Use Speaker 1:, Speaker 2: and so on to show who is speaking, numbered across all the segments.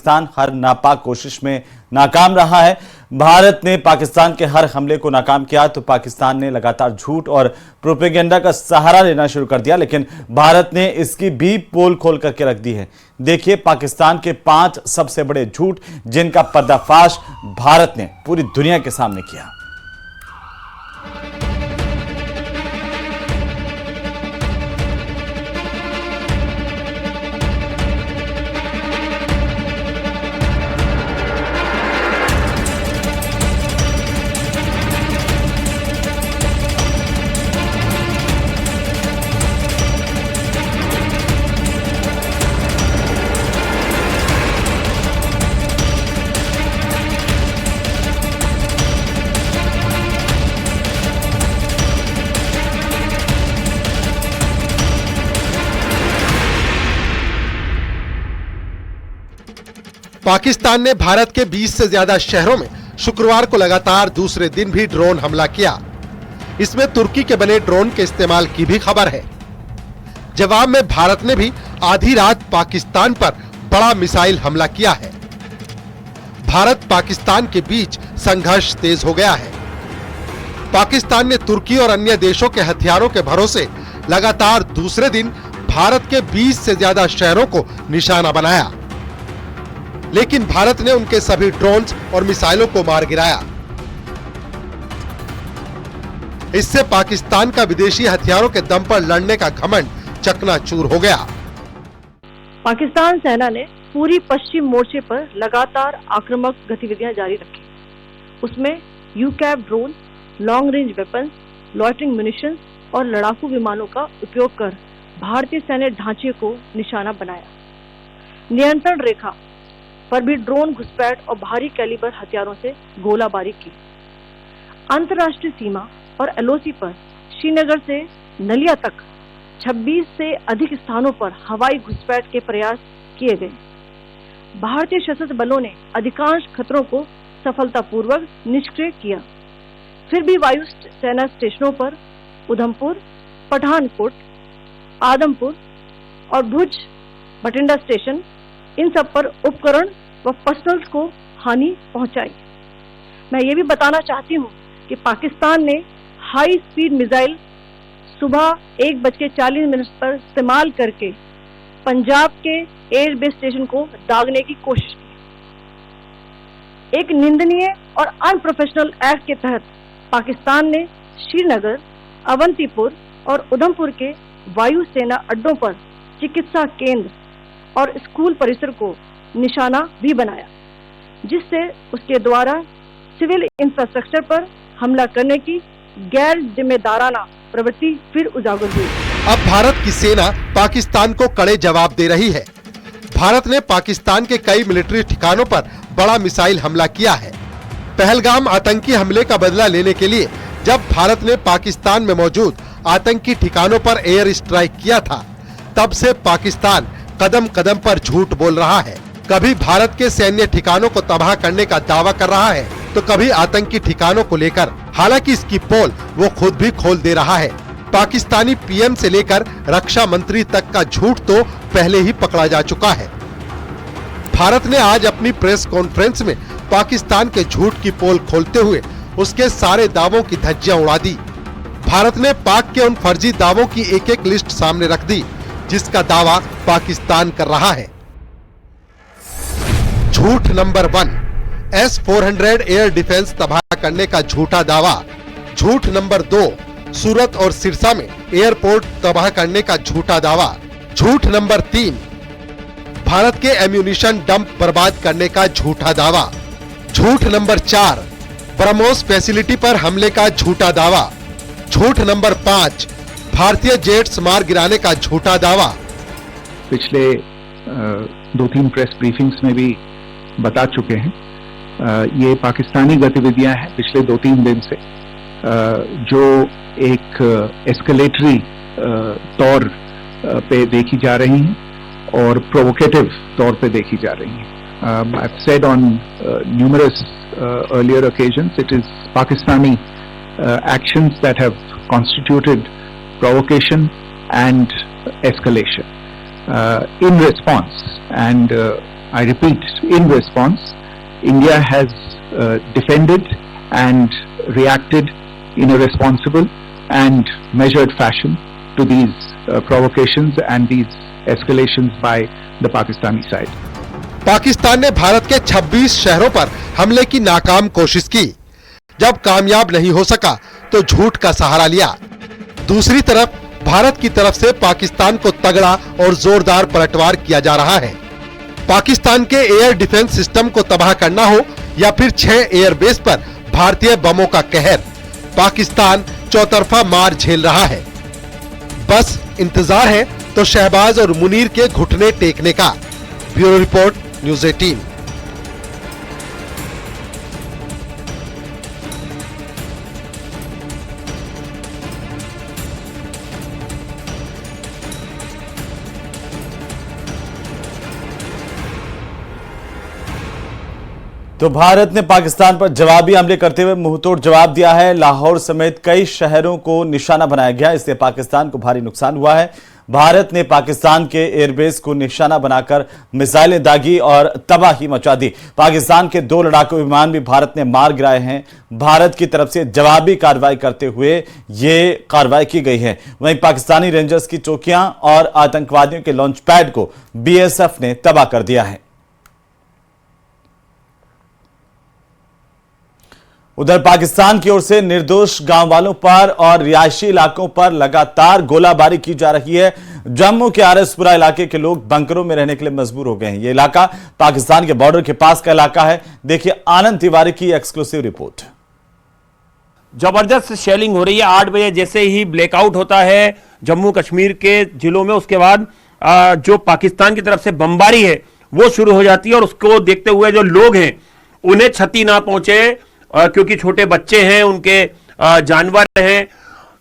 Speaker 1: पाकिस्तान हर नापाक कोशिश में नाकाम रहा है। भारत ने पाकिस्तान के हर हमले को नाकाम किया तो पाकिस्तान ने लगातार झूठ और प्रोपेगेंडा का सहारा लेना शुरू कर दिया, लेकिन भारत ने इसकी भी पोल खोल करके रख दी है। देखिए पाकिस्तान के 5 सबसे बड़े झूठ जिनका पर्दाफाश भारत ने पूरी दुनिया के सामने किया।
Speaker 2: पाकिस्तान ने भारत के 20 से ज्यादा शहरों में शुक्रवार को लगातार दूसरे दिन भी ड्रोन हमला किया। इसमें तुर्की के बने ड्रोन के इस्तेमाल की भी खबर है। जवाब में भारत ने भी आधी रात पाकिस्तान पर बड़ा मिसाइल हमला किया है। भारत पाकिस्तान के बीच संघर्ष तेज हो गया है। पाकिस्तान ने तुर्की और अन्य देशों के हथियारों के भरोसे लगातार दूसरे दिन भारत के 20 से ज्यादा शहरों को निशाना बनाया, लेकिन भारत ने उनके सभी ड्रोन्स और मिसाइलों को मार गिराया। इससे पाकिस्तान का विदेशी हथियारों के दम पर लड़ने का घमंड चकनाचूर हो गया।
Speaker 3: पाकिस्तान सेना ने पूरी पश्चिम मोर्चे पर लगातार आक्रामक गतिविधियां जारी रखी। उसमें UCAV drone, long range weapons, loitering munitions और लड़ाकू विमानों का उपयोग कर भारतीय सैन्य ढांचे को निशाना बनाया। नियंत्रण रेखा पर भी ड्रोन घुसपैठ और भारी कैलिबर हथियारों से गोलाबारी की। अंतर्राष्ट्रीय सीमा और एलओसी पर श्रीनगर से नलिया तक 26 से अधिक स्थानों पर हवाई घुसपैठ के प्रयास किए गए। भारतीय सशस्त्र बलों ने अधिकांश खतरों को सफलतापूर्वक निष्क्रिय किया। फिर भी वायु सेना स्टेशनों पर उधमपुर, पठानकोट, आदमपुर और भुज बठिंडा स्टेशन, इन सब पर उपकरण व पर्सनल्स को हानि पहुंचाई। मैं ये भी बताना चाहती हूँ कि पाकिस्तान ने हाई स्पीड मिसाइल सुबह 1:40 पर इस्तेमाल करके पंजाब के एयरबेस स्टेशन को दागने की कोशिश की। एक निंदनीय और अनप्रोफेशनल एक्ट के तहत पाकिस्तान ने श्रीनगर, अवंतीपुर और उधमपुर के वायु सेना अड्डों पर चिकित्सा केंद्र और स्कूल परिसर को निशाना भी बनाया, जिससे उसके द्वारा सिविल इंफ्रास्ट्रक्चर पर हमला करने की गैर जिम्मेदाराना प्रवृत्ति फिर उजागर हुई।
Speaker 2: अब भारत की सेना पाकिस्तान को कड़े जवाब दे रही है। भारत ने पाकिस्तान के कई मिलिट्री ठिकानों पर बड़ा मिसाइल हमला किया है। पहलगाम आतंकी हमले का बदला लेने के लिए जब भारत ने पाकिस्तान में मौजूद आतंकी ठिकानों पर एयर स्ट्राइक किया था, तब से पाकिस्तान कदम कदम पर झूठ बोल रहा है। कभी भारत के सैन्य ठिकानों को तबाह करने का दावा कर रहा है, तो कभी आतंकी ठिकानों को लेकर। हालांकि इसकी पोल वो खुद भी खोल दे रहा है। पाकिस्तानी पीएम से लेकर रक्षा मंत्री तक का झूठ तो पहले ही पकड़ा जा चुका है। भारत ने आज अपनी प्रेस कॉन्फ्रेंस में पाकिस्तान के झूठ की पोल खोलते हुए उसके सारे दावों की धज्जियां उड़ा दी। भारत ने पाक के उन फर्जी दावों की एक एक लिस्ट सामने रख दी जिसका दावा पाकिस्तान कर रहा है। झूठ नंबर 1, S-400 एयर डिफेंस तबाह करने का झूठा दावा। झूठ नंबर 2, सूरत और सिरसा में एयरपोर्ट तबाह करने का झूठा दावा। झूठ नंबर 3, भारत के एम्यूनिशन डंप बर्बाद करने का झूठा दावा। झूठ नंबर 4, ब्रह्मोस फैसिलिटी पर हमले का झूठा दावा। झूठ नंबर 5, भारतीय जेट्स मार गिराने का झूठा दावा।
Speaker 4: पिछले 2-3 प्रेस ब्रीफिंग्स में भी बता चुके हैं, ये पाकिस्तानी गतिविधियां हैं पिछले 2-3 दिन से, जो एक एस्केलेटरी तौर पे देखी जा रही हैं और प्रोवोकेटिव तौर पे देखी जा रही हैं। I've said on numerous earlier occasions, it is Pakistani actions that have constituted provocation and escalation in response, and I repeat, in response, India has defended and reacted in a responsible and measured fashion to these provocations and these escalations by the Pakistani side.
Speaker 2: Pakistan ने भारत के 26 शहरों पर हमले की नाकाम कोशिश की। जब कामयाब नहीं हो सका तो झूठ का सहारा लिया। दूसरी तरफ भारत की तरफ से पाकिस्तान को तगड़ा और जोरदार पलटवार किया जा रहा है। पाकिस्तान के एयर डिफेंस सिस्टम को तबाह करना हो या फिर 6 एयरबेस पर भारतीय बमों का कहर, पाकिस्तान चौतरफा मार झेल रहा है। बस इंतजार है तो शहबाज और मुनीर के घुटने टेकने का। Bureau report, news 18।
Speaker 1: तो भारत ने पाकिस्तान पर जवाबी हमले करते हुए मुंहतोड़ जवाब दिया है। लाहौर समेत कई शहरों को निशाना बनाया गया, इससे पाकिस्तान को भारी नुकसान हुआ है। भारत ने पाकिस्तान के एयरबेस को निशाना बनाकर मिसाइलें दागी और तबाही मचा दी। पाकिस्तान के 2 लड़ाकू विमान भी भारत ने मार गिराए हैं। भारत की तरफ से जवाबी कार्रवाई करते हुए ये कार्रवाई की गई है। वहीं पाकिस्तानी रेंजर्स की चौकियां और आतंकवादियों के लॉन्च पैड को बीएसएफ ने तबाह कर दिया है। उधर पाकिस्तान की ओर से निर्दोष गांव वालों पर और रिहायशी इलाकों पर लगातार गोलाबारी की जा रही है। जम्मू के आरएसपुरा इलाके के लोग बंकरों में रहने के लिए मजबूर हो गए हैं। यह इलाका पाकिस्तान के बॉर्डर के पास का इलाका है। देखिए आनंद तिवारी की एक्सक्लूसिव रिपोर्ट।
Speaker 5: जबरदस्त शेलिंग हो रही है। 8 बजे जैसे ही ब्लैकआउट होता है जम्मू कश्मीर के जिलों में, उसके बाद जो पाकिस्तान की तरफ से बमबारी है वो शुरू हो जाती है। और उसको देखते हुए जो लोग हैं उन्हें क्षति ना पहुंचे, क्योंकि छोटे बच्चे हैं, उनके जानवर हैं,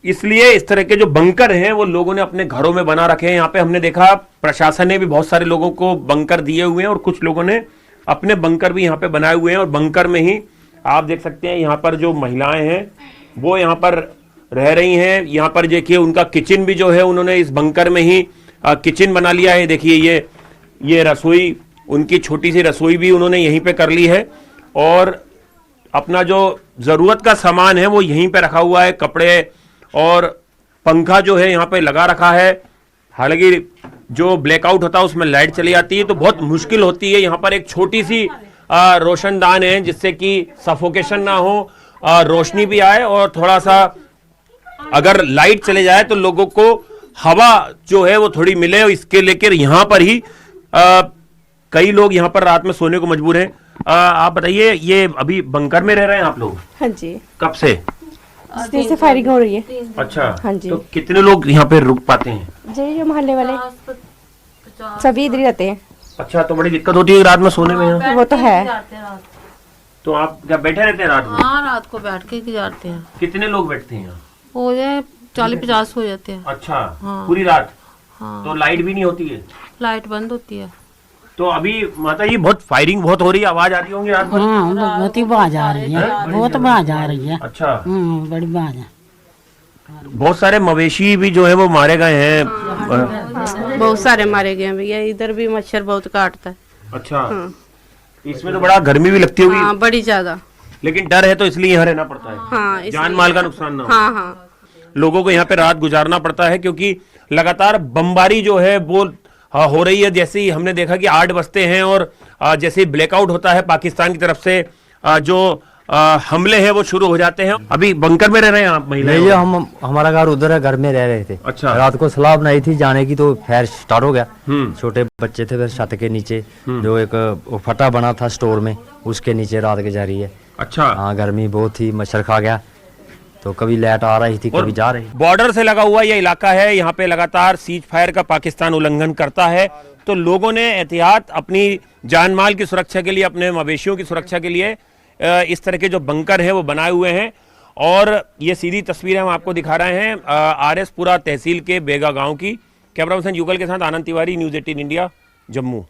Speaker 5: इसलिए इस तरह के जो बंकर हैं वो लोगों ने अपने घरों में बना रखे हैं। यहाँ पे हमने देखा प्रशासन ने भी बहुत सारे लोगों को बंकर दिए हुए हैं और कुछ लोगों ने अपने बंकर भी यहाँ पे बनाए हुए हैं। और बंकर में ही आप देख सकते हैं यहाँ पर जो महिलाएं हैं वो यहाँ पर रह रही हैं। यहाँ पर देखिए उनका किचन भी जो है उन्होंने इस बंकर में ही किचन बना लिया है। देखिए ये रसोई, उनकी छोटी सी रसोई भी उन्होंने यहीं पे कर ली है और अपना जो जरूरत का सामान है वो यहीं पे रखा हुआ है। कपड़े और पंखा जो है यहाँ पे लगा रखा है। हालांकि जो ब्लैकआउट होता है उसमें लाइट चली जाती है तो बहुत मुश्किल होती है। यहाँ पर एक छोटी सी रोशनदान है जिससे कि सफोकेशन ना हो, रोशनी भी आए और थोड़ा सा अगर लाइट चले जाए तो लोगों को हवा जो है वो थोड़ी मिले। और इसके लेकर यहाँ पर ही कई लोग यहाँ पर रात में सोने को मजबूर हैं। आप बताइए, ये अभी बंकर में रह रहे हैं आप लोग?
Speaker 6: हाँ जी।
Speaker 5: कब से?
Speaker 6: देर से फायरिंग हो रही है।
Speaker 5: अच्छा,
Speaker 6: हाँ जी।
Speaker 5: तो कितने लोग यहाँ पे रुक पाते हैं?
Speaker 6: जी, जो मोहल्ले वाले सभी इधर ही रहते हैं।
Speaker 5: अच्छा, तो बड़ी दिक्कत होती है रात में सोने में यहाँ?
Speaker 6: वो तो है।
Speaker 5: तो आप क्या बैठे रहते हैं रात में?
Speaker 7: हाँ, रात को बैठ के जाते हैं।
Speaker 5: कितने लोग बैठते हैं यहाँ?
Speaker 7: हो जाए 40-50 हो जाते हैं।
Speaker 5: अच्छा,
Speaker 7: हाँ।
Speaker 5: पूरी रात?
Speaker 7: हाँ।
Speaker 5: तो लाइट भी नहीं होती है?
Speaker 7: लाइट बंद होती है।
Speaker 5: तो अभी माता जी बहुत फायरिंग बहुत हो रही है, आवाज आ रही होंगी रात भर?
Speaker 8: हाँ, बहुत ही आवाज आ रही है, बहुत आवाज आ रही है।
Speaker 5: अच्छा,
Speaker 8: बड़ी आवाज है।
Speaker 5: बहुत सारे मवेशी भी जो है वो मारे गए हैं।
Speaker 7: बहुत सारे मारे गए हैं भैया, इधर भी मच्छर बहुत काटता है।
Speaker 5: अच्छा, इसमें तो बड़ा गर्मी भी लगती होगी।
Speaker 7: हाँ, बड़ी ज्यादा।
Speaker 5: लेकिन डर है तो इसलिए यहाँ रहना पड़ता है।
Speaker 7: हाँ,
Speaker 5: जान माल का नुकसान ना हो।
Speaker 7: हाँ हाँ,
Speaker 5: लोगों को यहाँ पे रात गुजारना पड़ता है क्योंकि लगातार बमबारी जो है वो हो रही है। जैसे ही हमने देखा कि 8 बजते हैं और जैसे ही ब्लैकआउट होता है पाकिस्तान की तरफ से जो हमले हैं वो शुरू हो जाते हैं। अभी बंकर में रह रहे हैं आप महिलाएं?
Speaker 9: नहीं, हमारा घर उधर है, घर में रह रहे थे।
Speaker 5: अच्छा,
Speaker 9: रात को सलाह बनाई थी जाने की तो फायर स्टार्ट हो गया। छोटे बच्चे थे, फिर छत के नीचे जो एक फटा बना था स्टोर में उसके नीचे रात गुजारी है।
Speaker 5: अच्छा,
Speaker 9: हाँ, गर्मी बहुत थी, मच्छर खा गया तो कभी लाइट आ रही थी कभी जा रही।
Speaker 5: बॉर्डर से लगा हुआ यह इलाका है, यहाँ पे लगातार सीज फायर का पाकिस्तान उल्लंघन करता है। तो लोगों ने एहतियात अपनी जान माल की सुरक्षा के लिए, अपने मवेशियों की सुरक्षा के लिए इस तरह के जो बंकर हैं वो बनाए हुए हैं। और ये सीधी तस्वीरें हम आपको दिखा रहे हैं आरएसपुरा तहसील के बेगा गांव की। कैमरा पर्सन युगल के साथ आनंद तिवारी, न्यूज़ 18 इंडिया, जम्मू।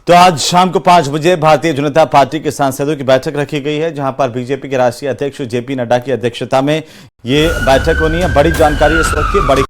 Speaker 1: तो आज शाम को 5 बजे भारतीय जनता पार्टी के सांसदों की बैठक रखी गई है, जहां पर बीजेपी के राष्ट्रीय अध्यक्ष जेपी नड्डा की अध्यक्षता में ये बैठक होनी है। बड़ी जानकारी इस वक्त की, बड़ी